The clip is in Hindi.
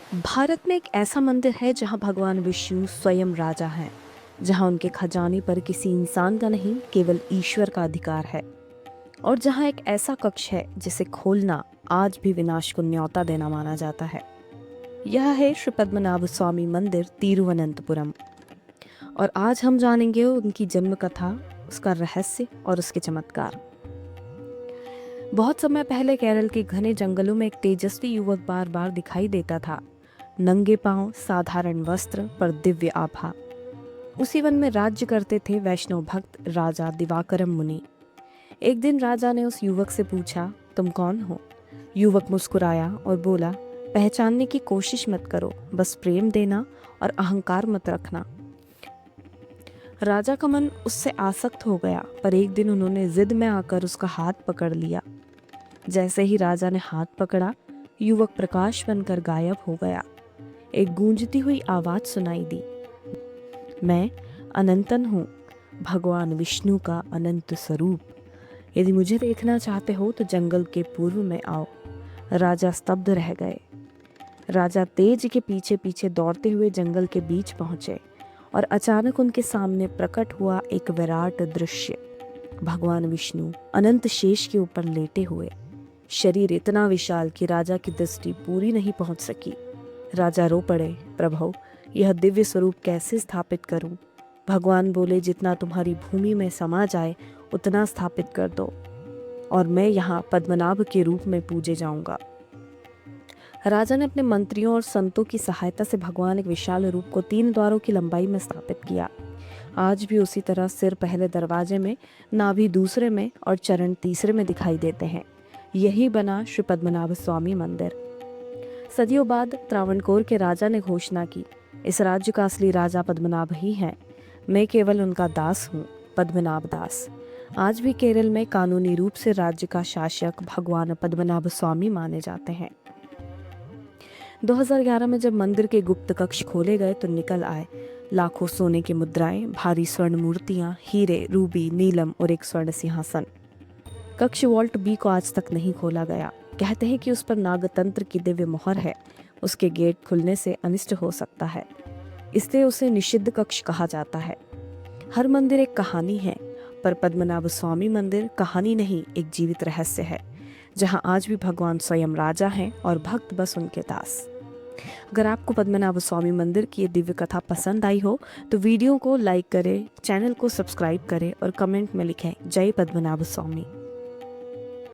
भारत में एक ऐसा मंदिर है जहां भगवान विष्णु स्वयं राजा हैं, जहां उनके खजाने पर किसी इंसान का नहीं केवल ईश्वर का अधिकार है, और जहां एक ऐसा कक्ष है जिसे खोलना आज भी विनाश को न्योता देना माना जाता है। यह है श्री पद्मनाभ स्वामी मंदिर तिरुवनंतपुरम। और आज हम जानेंगे उनकी जन्म कथा, उसका रहस्य और उसके चमत्कार। बहुत समय पहले केरल के घने जंगलों में एक तेजस्वी युवक बार बार दिखाई देता था। नंगे पांव, साधारण वस्त्र पर दिव्य आभा। उसी वन में राज्य करते थे वैष्णव भक्त राजा दिवाकरम मुनि। एक दिन राजा ने उस युवक से पूछा, तुम कौन हो? युवक मुस्कुराया और बोला, पहचानने की कोशिश मत करो, बस प्रेम देना और अहंकार मत रखना। राजा का मन उससे आसक्त हो गया, पर एक दिन उन्होंने जिद में आकर उसका हाथ पकड़ लिया। जैसे ही राजा ने हाथ पकड़ा, युवक प्रकाश बनकर गायब हो गया। एक गूंजती हुई आवाज सुनाई दी, मैं अनंतन हूँ, भगवान विष्णु का अनंत स्वरूप। यदि मुझे देखना चाहते हो तो जंगल के पूर्व में आओ। राजा स्तब्ध रह गए। राजा तेज के पीछे पीछे दौड़ते हुए जंगल के बीच पहुंचे और अचानक उनके सामने प्रकट हुआ एक विराट दृश्य। भगवान विष्णु अनंत शेष के ऊपर लेटे हुए, शरीर इतना विशाल कि राजा की दृष्टि पूरी नहीं पहुंच सकी। राजा रो पड़े, प्रभु, यह दिव्य स्वरूप कैसे स्थापित करूं? भगवान बोले, जितना तुम्हारी भूमि में समा जाए उतना स्थापित कर दो, और मैं यहाँ पद्मनाभ के रूप में पूजे जाऊंगा। राजा ने अपने मंत्रियों और संतों की सहायता से भगवान एक विशाल रूप को 3 द्वारों की लंबाई में स्थापित किया। आज भी उसी तरह सिर पहले दरवाजे में, नाभि दूसरे में और चरण तीसरे में दिखाई देते हैं। यही बना श्री पद्मनाभ स्वामी मंदिर। सदियों बाद त्रावणकोर के राजा ने घोषणा की, इस राज्य का असली राजा पद्मनाभ ही है, मैं केवल उनका दास हूँ, पद्मनाभ दास। आज भी केरल में कानूनी रूप से राज्य का शासक भगवान पद्मनाभ स्वामी माने जाते हैं। 2011 में जब मंदिर के गुप्त कक्ष खोले गए तो निकल आए लाखों सोने की मुद्राएं, भारी स्वर्ण मूर्तियां, हीरे, रूबी, नीलम और एक स्वर्ण सिंहासन। कक्ष वॉल्ट बी को आज तक नहीं खोला गया। कहते हैं कि उस पर नागतंत्र की दिव्य मोहर है, उसके गेट खुलने से अनिष्ट हो सकता है, इसलिए उसे निषिद्ध कक्ष कहा जाता है। हर मंदिर एक कहानी है, पर पद्मनाभ स्वामी मंदिर कहानी नहीं, एक जीवित रहस्य है, जहां आज भी भगवान स्वयं राजा हैं और भक्त बस उनके दास। अगर आपको पद्मनाभ स्वामी मंदिर की ये दिव्य कथा पसंद आई हो तो वीडियो को लाइक करें, चैनल को सब्सक्राइब करें और कमेंट में लिखें, जय पद्मनाभ स्वामी।